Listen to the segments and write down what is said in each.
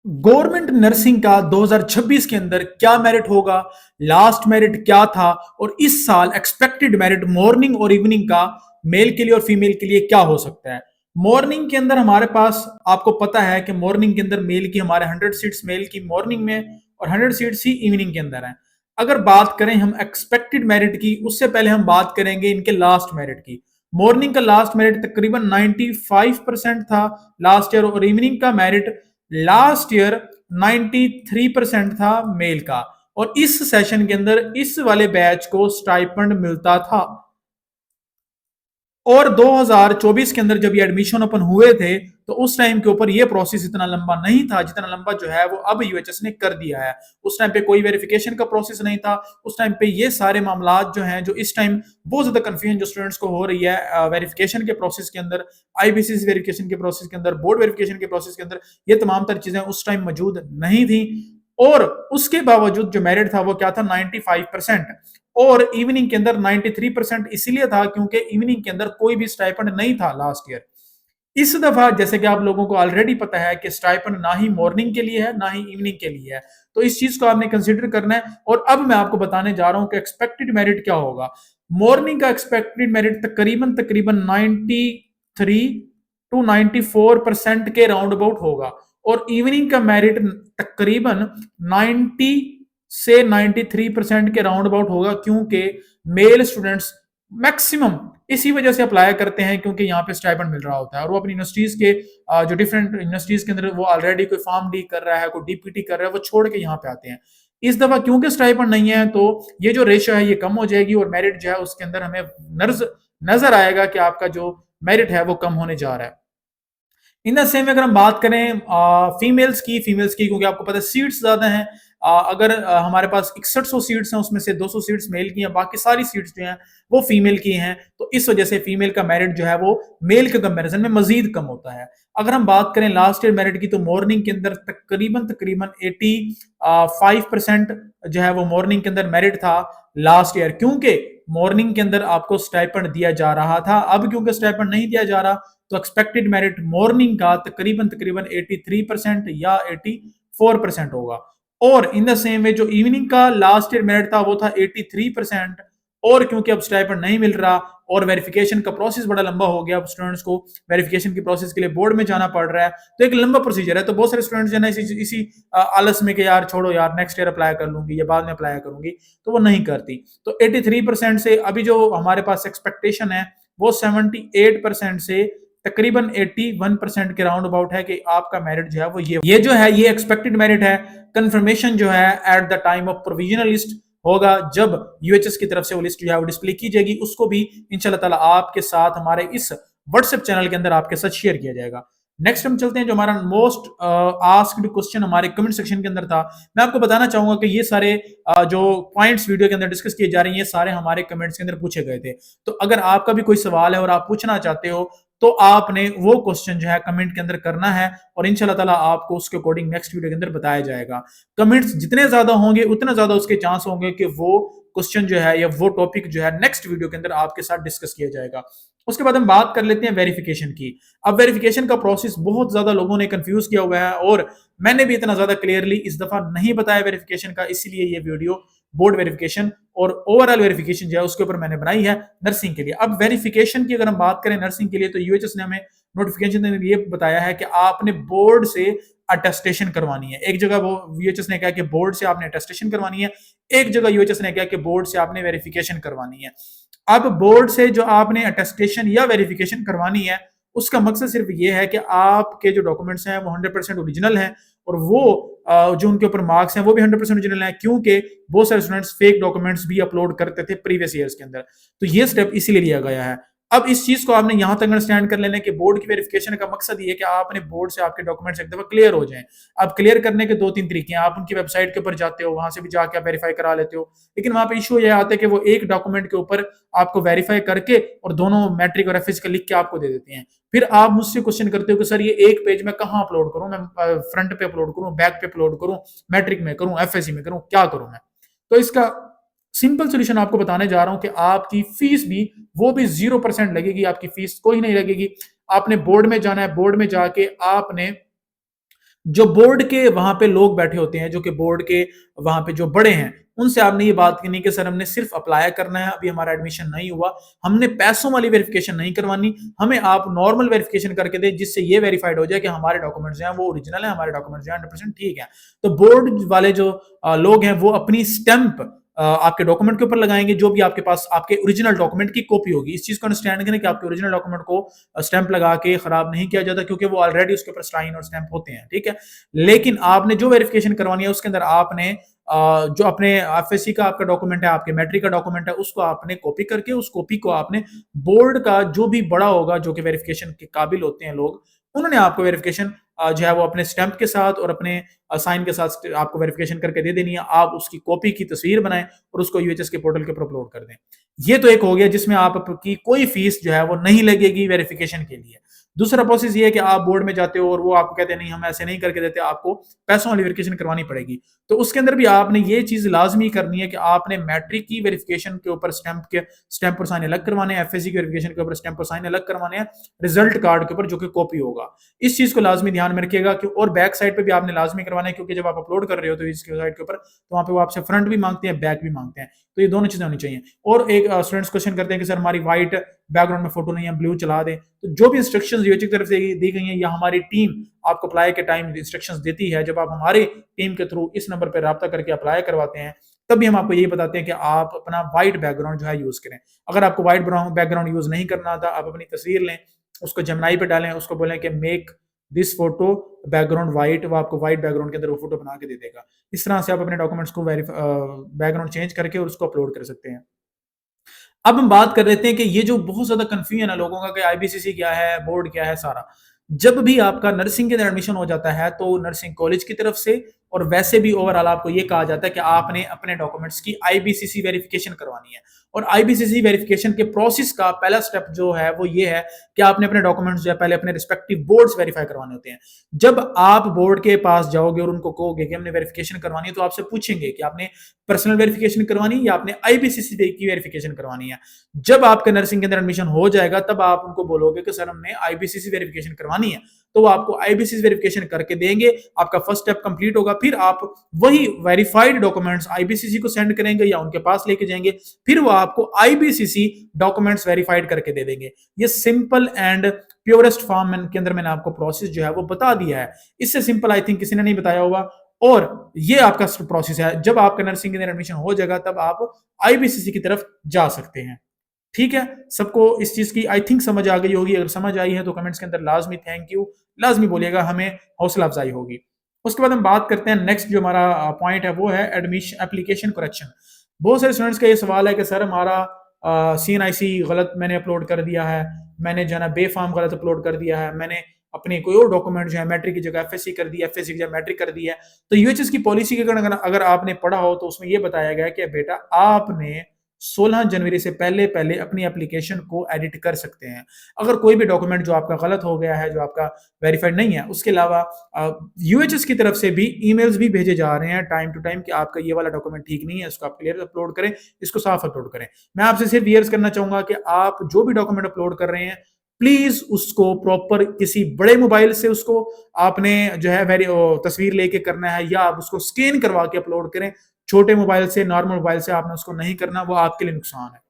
Government nursing का 2026 के अंदर क्या मेरिट होगा, लास्ट मेरिट क्या था और इस साल एक्सपेक्टेड मेरिट मॉर्निंग और इवनिंग का मेल के लिए और फीमेल के लिए क्या हो सकता है। मॉर्निंग के अंदर हमारे पास आपको पता है कि मॉर्निंग के अंदर मेल की हमारे 100 सीट्स मेल की मॉर्निंग में और 100 सीट्स ही इवनिंग के अंदर है। अगर बात करें हम एक्सपेक्टेड मेरिट की, उससे पहले हम बात करेंगे इनके लास्ट मेरिट की। मॉर्निंग का लास्ट मेरिट तकरीबन 95% था लास्ट ईयर, और इवनिंग का मेरिट लास्ट ईयर 93% था मेल का। और इस सेशन के अंदर इस वाले बैच को स्टाइपेंड मिलता था। और 2024 के अंदर जब ये एडमिशन ओपन हुए थे तो उस टाइम के ऊपर ये प्रोसेस इतना लंबा नहीं था जितना लंबा जो है वो अब यूएचएस ने कर दिया है। उस टाइम पे कोई वेरिफिकेशन का प्रोसेस नहीं था। उस टाइम पे ये सारे मामला जो हैं, जो इस टाइम बहुत ज्यादा कंफ्यूजन जो स्टूडेंट्स को हो रही है वेरिफिकेशन के प्रोसेस के अंदर, आईबीसीएस वेरिफिकेशन के प्रोसेस के अंदर, बोर्ड वेरिफिकेशन के प्रोसेस के अंदर, ये तमाम तर चीजें उस टाइम मौजूद नहीं थी। और उसके बावजूद जो मेरिट था वो क्या था, 95%। और इवनिंग के अंदर 93% इसीलिए था क्योंकि इवनिंग के अंदर कोई भी स्टाइपेंड नहीं था लास्ट ईयर। इस दफा जैसे कि आप लोगों को ऑलरेडी पता है कि स्टाइपेंड ना ही मॉर्निंग के लिए है ना ही इवनिंग के लिए है, तो इस चीज को आपने कंसीडर करना है। और अब मैं आपको बताने जा रहा हूं कि एक्सपेक्टेड मेरिट क्या होगा। मॉर्निंग का एक्सपेक्टेड मेरिट तकरीबन तकरीबन 93 टू 94% के राउंड अबाउट होगा। और इवनिंग का मेरिट तकरीबन 90 से 93% के राउंड अबाउट होगा, क्योंकि मेल स्टूडेंट्स मैक्सिमम इसी वजह से अप्लाई करते हैं क्योंकि यहाँ पे स्टाइपेंड मिल रहा होता है। और वो अपनी यूनिवर्सिटीज के जो डिफरेंट यूनिवर्सिटीज के अंदर वो ऑलरेडी कोई फार्म डी कर रहा है, कोई डीपीटी कर रहा है, वो छोड़ के यहाँ पे आते हैं। इस दफा क्योंकि स्टाइपेंड नहीं है तो ये जो रेशो है ये कम हो जाएगी और मेरिट जो है उसके अंदर हमें नजर आएगा कि आपका जो मेरिट है वो कम होने जा रहा है। इन द सेम अगर हम बात करें फीमेल्स की क्योंकि आपको पता है सीट्स ज्यादा हैं। अगर हमारे पास 6100 सीट्स हैं उसमें से 200 सीट्स मेल की हैं, बाकी सारी सीट्स जो हैं वो फीमेल की हैं, तो इस वजह से फीमेल का मेरिट जो है वो मेल के कंपैरिजन में मजीद कम होता है। अगर हम बात करें लास्ट ईयर मेरिट की तो मॉर्निंग के अंदर तकरीबन तकरीबन 85% जो है वो मॉर्निंग के अंदर मेरिट था लास्ट ईयर, क्योंकि मॉर्निंग के अंदर आपको स्टाइपेंड दिया जा रहा था। अब क्योंकि स्टाइपेंड नहीं दिया जा रहा तो एक्सपेक्टेड मेरिट मॉर्निंग का तकरीबन तकरीबन 83% या 84% होगा। और इन द सेम वे जो इवनिंग का लास्ट ईयर मेरिट था वो था 83%। और क्योंकि अब स्टाइपेंड नहीं मिल रहा और वेरिफिकेशन का प्रोसेस बड़ा लंबा हो गया, अब स्टूडेंट्स को वेरिफिकेशन की प्रोसेस के लिए बोर्ड में जाना पड़ रहा है, तो एक लंबा प्रोसीजर है। तो बहुत सारे स्टूडेंट्स जो है इसी आलस में कि यार छोड़ो यार नेक्स्ट ईयर अप्लाई कर लूंगी या बाद में अप्लाई करूंगी, तो वो नहीं करती। तो 83% से अभी जो हमारे पास एक्सपेक्टेशन है वो 78% से तकरीबन 81% के राउंड अबाउट है कि आपका मेरिट जो है वो ये जो है ये एक्सपेक्टेड मेरिट है। कंफर्मेशन जो है at the time of provisional list होगा, जब यूएचएस की तरफ से वो लिस्ट जो है वो डिस्प्ले की जाएगी, उसको भी इंशाल्लाह ताला आपके साथ हमारे इस व्हाट्सएप चैनल के अंदर आपके साथ शेयर किया जाएगा। नेक्स्ट हम चलते हैं जो हमारा मोस्ट आस्क्ड क्वेश्चन हमारे कमेंट सेक्शन के अंदर था। मैं आपको बताना चाहूंगा कि ये सारे जो पॉइंट्स वीडियो के अंदर डिस्कस किए जा रहे हैं ये सारे हमारे कमेंट्स के अंदर पूछे गए थे। तो अगर आपका भी कोई सवाल है और आप पूछना चाहते हो तो आपने वो क्वेश्चन जो है कमेंट के अंदर करना है और इंशाल्लाह ताला आपको उसके अकॉर्डिंग नेक्स्ट वीडियो के अंदर बताया जाएगा। कमेंट्स जितने ज्यादा होंगे उतना ज्यादा उसके चांस होंगे कि वो क्वेश्चन जो है या वो टॉपिक जो है नेक्स्ट वीडियो के अंदर आपके साथ डिस्कस किया जाएगा। उसके बाद हम बात कर लेते हैं वेरिफिकेशन की। अब वेरिफिकेशन का प्रोसेस बहुत ज्यादा लोगों ने कंफ्यूज किया हुआ है और मैंने भी इतना ज्यादा क्लियरली इस दफा नहीं बताया वेरिफिकेशन का, इसीलिए ये वीडियो बोर्ड वेरिफिकेशन और ओवरऑल वेरिफिकेशन जो है उसके ऊपर मैंने बनाई है नर्सिंग के लिए। अब वेरिफिकेशन की अगर हम बात करें नर्सिंग के लिए तो यूएचएस ने हमें नोटिफिकेशन में ये बताया है कि आपने बोर्ड से अटेस्टेशन करवानी है। एक जगह वो यूएचएस ने कहा कि बोर्ड से आपने अटेस्टेशन करवानी है, एक जगह यूएचएस ने कहा कि बोर्ड से आपने वेरिफिकेशन करवानी है। अब बोर्ड से जो आपने अटेस्टेशन या वेरिफिकेशन करवानी है उसका मकसद सिर्फ ये है कि आपके जो डॉक्यूमेंट्स हैं वो 100% ओरिजिनल हैं और वो जो उनके ऊपर मार्क्स हैं वो भी 100% ओरिजिनल हैं, क्योंकि बहुत सारे स्टूडेंट्स फेक डॉक्यूमेंट्स भी अपलोड करते थे प्रीवियस ईयर्स के अंदर। तो ये स्टेप इसीलिए लिया गया है। अब इस चीज को आपने यहां तक अंडरस्टैंड कर लेना कि बोर्ड की वेरिफिकेशन का मकसद ये है कि आपने बोर्ड से आपके डॉक्यूमेंट्स एक दफा क्लियर हो जाएं। अब क्लियर करने के दो तीन तरीके हैं। आप उनकी वेबसाइट के ऊपर जाते हो, वहां से भी जाके आप वेरीफाई करा लेते हो, लेकिन वहां पे इशू ये आता है कि वो एक डॉक्यूमेंट के ऊपर आपको वेरीफाई करके और दोनों मैट्रिक और एफएस का लिख के आपको दे देते हैं। फिर आप मुझसे क्वेश्चन करते हो कि सर ये एक पेज में कहाँ अपलोड करूं, मैं फ्रंट पे अपलोड करूं, बैक पे अपलोड करूं, मैट्रिक में करूं, एफएससी में करूं, क्या करूं मैं। तो इसका सिंपल सोल्यूशन आपको बताने जा रहा हूं कि आपकी फीस भी वो भी 0% लगेगी, आपकी फीस कोई नहीं लगेगी। आपने बोर्ड में जाना है, बोर्ड में जाके आपने जो बोर्ड के वहां पे लोग बैठे होते हैं, जो कि बोर्ड के वहां पे जो बड़े हैं, उनसे आपने ये बात करनी कि सर हमने सिर्फ अप्लाई करना है, अभी हमारा एडमिशन नहीं हुआ, हमने पैसों वाली वेरिफिकेशन नहीं करवानी, हमें आप नॉर्मल वेरिफिकेशन करके दें जिससे ये वेरीफाइड हो जाए कि हमारे डॉक्यूमेंट्स जो हैं वो ओरिजिनल है, हमारे डॉक्यूमेंट्स जो हैं 100% ठीक है। तो बोर्ड वाले जो लोग हैं वो अपनी स्टैंप आपके डॉक्यूमेंट के ऊपर लगाएंगे, जो भी आपके पास आपके ओरिजिनल डॉक्यूमेंट की कॉपी होगी। इस चीज को अंडरस्टैंड करें कि आपके ओरिजिनल डॉक्यूमेंट को स्टैंप लगा के खराब नहीं किया जाता, क्योंकि वो ऑलरेडी उसके ऊपर साइन और स्टैंप होते हैं, ठीक है। लेकिन आपने जो वेरिफिकेशन करवानी है उसके अंदर आपने जो अपने एफएससी का आपका डॉक्यूमेंट है, आपके मैट्रिक का डॉक्यूमेंट है, उसको आपने कॉपी करके उस कॉपी को आपने बोर्ड का जो भी बड़ा होगा, जो कि वेरिफिकेशन के काबिल होते हैं लोग, उन्होंने आपको वेरिफिकेशन जो है वो अपने स्टैंप के साथ और अपने साइन के साथ आपको वेरिफिकेशन करके दे देनी है। आप उसकी कॉपी की तस्वीर बनाएं और उसको यूएचएस के पोर्टल के ऊपर अपलोड कर दें। ये तो एक हो गया जिसमें आपकी कोई फीस जो है वो नहीं लगेगी वेरिफिकेशन के लिए। दूसरा प्रोसेस ये है कि आप बोर्ड में जाते हो और वो आपको कहते हैं नहीं हम ऐसे नहीं करके देते, आपको पैसों वाली वेरिफिकेशन करवानी पड़ेगी। तो उसके अंदर भी आपने ये चीज लाजमी करनी है कि आपने मैट्रिक की वेरिफिकेशन के ऊपर स्टैंप और साइन अलग करवाने हैं, एफएससी की वेरिफिकेशन के ऊपर स्टैंप और साइन अलग करवाने हैं, रिजल्ट कार्ड के ऊपर जो कि कॉपी होगा। इस चीज को लाजमी ध्यान में रखिएगा कि और बैक साइड पे भी आपने लाजमी करवाना है, क्योंकि जब आप अपलोड कर रहे हो तो इसके साइड के ऊपर तो वहां पे वो आपसे फ्रंट भी मांगते हैं, बैक भी मांगते हैं, तो ये दोनों चीजें होनी चाहिए। और एक स्टूडेंट्स क्वेश्चन करते हैं कि सर हमारी व्हाइट बैकग्राउंड में फोटो नहीं है, ब्लू चला दें। तो जो भी इंस्ट्रक्शंस यूएचसी की तरफ से दी गई हैं या हमारी टीम आपको अप्लाई के टाइम इंस्ट्रक्शंस देती है, जब आप हमारी टीम के थ्रू इस नंबर पर रब्ता करके अप्लाई करवाते हैं, तभी हम आपको यही बताते हैं कि आप अपना व्हाइट बैकग्राउंड जो है यूज करें। अगर आपको व्हाइट बैकग्राउंड यूज नहीं करना आता, आप अपनी तस्वीर लें, उसको जेमिनी पे डालें, उसको बोलें कि make this photo background white, वो आपको व्हाइट बैकग्राउंड के अंदर वो फोटो बना के दे देगा। इस तरह से आप अपने डॉक्यूमेंट्स को बैकग्राउंड चेंज करके और उसको अपलोड कर सकते हैं। अब हम बात कर लेते हैं कि ये जो बहुत ज्यादा कंफ्यूजन है लोगों का कि आईबीसीसी क्या है, बोर्ड क्या है, सारा। जब भी आपका नर्सिंग के अंदर एडमिशन हो जाता है तो नर्सिंग कॉलेज की तरफ से और वैसे भी ओवरऑल आपको ये कहा जाता है कि आपने अपने डॉक्यूमेंट्स की आईबीसीसी वेरिफिकेशन करवानी है। और आईबीसीसी वेरिफिकेशन के प्रोसेस का पहला स्टेप जो है वो ये है कि आपने अपने डॉक्यूमेंट्स जो है पहले अपने रिस्पेक्टिव बोर्ड्स वेरीफाई करवाने होते हैं। जब आप बोर्ड के पास जाओगे और उनको कहोगे कि हमने वेरिफिकेशन करवानी है, तो आपसे पूछेंगे कि आपने पर्सनल वेरिफिकेशन करवानी है या आपने आईबीसीसी की वेरिफिकेशन करवानी है। जब आपका नर्सिंग के अंदर एडमिशन हो जाएगा तब आप उनको बोलोगे कि सर हमने आईबीसीसी वेरिफिकेशन करवानी है, तो वो आपको आईबीसीसी वेरिफिकेशन करके देंगे। आपका फर्स्ट स्टेप कंप्लीट होगा, फिर आप वही वेरीफाइड डॉक्यूमेंट्स आईबीसीसी को सेंड करेंगे या उनके पास लेके जाएंगे, फिर वो आपको आईबीसीसी डॉक्यूमेंट्स वेरीफाइड करके दे देंगे। ये सिंपल एंड प्योरेस्ट फॉर्म के अंदर मैंने आपको प्रोसेस जो है वो बता दिया है। इससे सिंपल आई थिंक किसी ने नहीं बताया होगा। और ये आपका प्रोसेस है, जब आपका नर्सिंग के अंदर एडमिशन हो जाएगा तब आप आईबीसीसी की तरफ जा सकते हैं। ठीक है, सबको इस चीज की आई थिंक समझ आ गई होगी। अगर समझ आई है तो कमेंट्स के अंदर लाजमी थैंक यू लाजमी बोलिएगा, हमें हौसला अफजाई होगी। उसके बाद हम बात करते हैं नेक्स्ट जो हमारा पॉइंट है वो है एडमिशन एप्लीकेशन करेक्शन। बहुत सारे स्टूडेंट्स का ये सवाल है कि सर हमारा CNIC गलत मैंने अपलोड कर दिया है, मैंने जो है ना बेफाम गलत अपलोड कर दिया है, मैंने अपने कोई और डॉक्यूमेंट जो है मैट्रिक की जगह एफएससी कर दी, एफएससी की जगह मैट्रिक कर दी है। तो यूएचएस की पॉलिसी के अगर आपने पढ़ा हो तो उसमें यह बताया गया कि बेटा आपने 16 जनवरी से पहले पहले अपनी एप्लीकेशन को एडिट कर सकते हैं। अगर कोई भी डॉक्यूमेंट जो आपका गलत हो गया है, जो आपका वेरीफाइड नहीं है, उसके अलावा यूएचएस की तरफ से भी ईमेल्स भी भेजे जा रहे हैं टाइम टू टाइम कि आपका ये वाला डॉक्यूमेंट ठीक नहीं है, इसको आप क्लियर अपलोड करें, इसको साफ अपलोड करें। मैं आपसे सिर्फ ये करना चाहूंगा कि आप जो भी डॉक्यूमेंट अपलोड कर रहे हैं प्लीज उसको प्रॉपर किसी बड़े मोबाइल से उसको आपने जो है तस्वीर लेके करना है या आप उसको स्कैन करवा के अपलोड करें। छोटे मोबाइल से, नॉर्मल मोबाइल से आपने उसको नहीं करना, वो आपके लिए नुकसान है।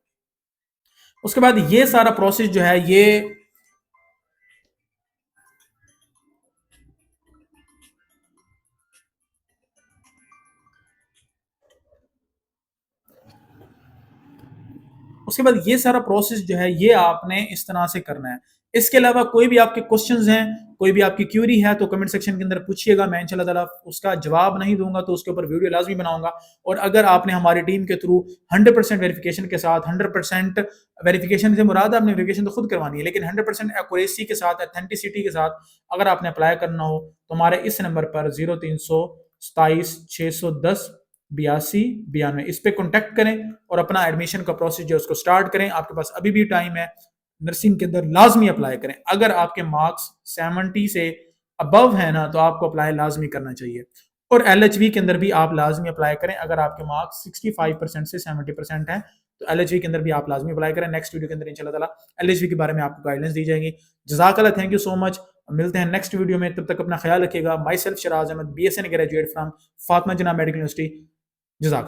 उसके बाद ये सारा प्रोसेस जो है ये उसके बाद ये सारा प्रोसेस जो है ये आपने इस तरह से करना है। इसके अलावा कोई भी आपके क्वेश्चंस हैं, कोई भी आपकी क्यूरी है तो कमेंट सेक्शन के अंदर पूछिएगा, मैं इंशाल्लाह ताला उसका जवाब नहीं दूंगा तो उसके ऊपर वीडियो लाजमी बनाऊंगा। और अगर आपने हमारी टीम के थ्रू 100% वेरिफिकेशन के साथ, 100% वेरिफिकेशन से मुराद आपने वेरिफिकेशन तो खुद करवानी है, लेकिन 100% एक्यूरेसी के साथ, ऑथेंटिसिटी के साथ अगर आपने अप्लाई करना हो तो हमारे इस नंबर पर 0327 610 82 92 इस पे कॉन्टेक्ट करें और अपना एडमिशन का प्रोसेस जो है उसको स्टार्ट करें। आपके पास अभी भी टाइम है, नर्सिंग के अंदर लाजमी अप्लाई करें। अगर आपके मार्क्स 70 से अबव है ना तो आपको अप्लाई लाजमी करना चाहिए। और LHV के अंदर भी आप लाजमी अप्लाई करें। अगर आपके मार्क्स 65% से 70% है तो LHV के अंदर भी आप लाजमी अप्लाई करें। नेक्स्ट वीडियो के अंदर इंशाल्लाह ताला LHV के बारे में आपको गाइडेंस दी जाएगी। जज़ाकल्लाह, थैंक यू सो मच। मिलते हैं नेक्स्ट वीडियो में, तब तक अपना ख्याल रखिएगा। Myself Shiraz Ahmed, BSN graduate from Fatima Jinnah Medical University. जज़ाकल्लाह।